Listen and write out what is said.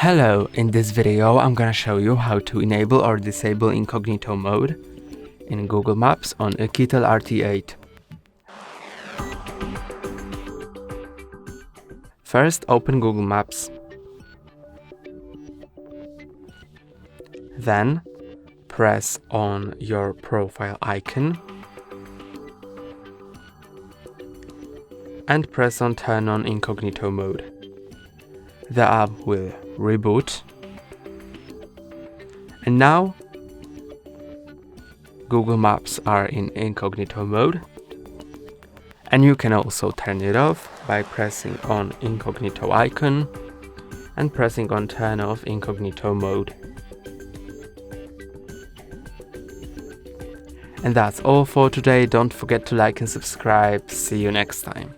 Hello, in this video I'm gonna show you how to enable or disable Incognito Mode in Google Maps on Oukitel RT8. First, open Google Maps. Then, press on your profile icon and press on Turn on Incognito Mode. The app will reboot. And now, Google Maps are in Incognito Mode. And you can also turn it off by pressing on Incognito icon and pressing on Turn off Incognito Mode. And that's all for today. Don't forget to like and subscribe. See you next time.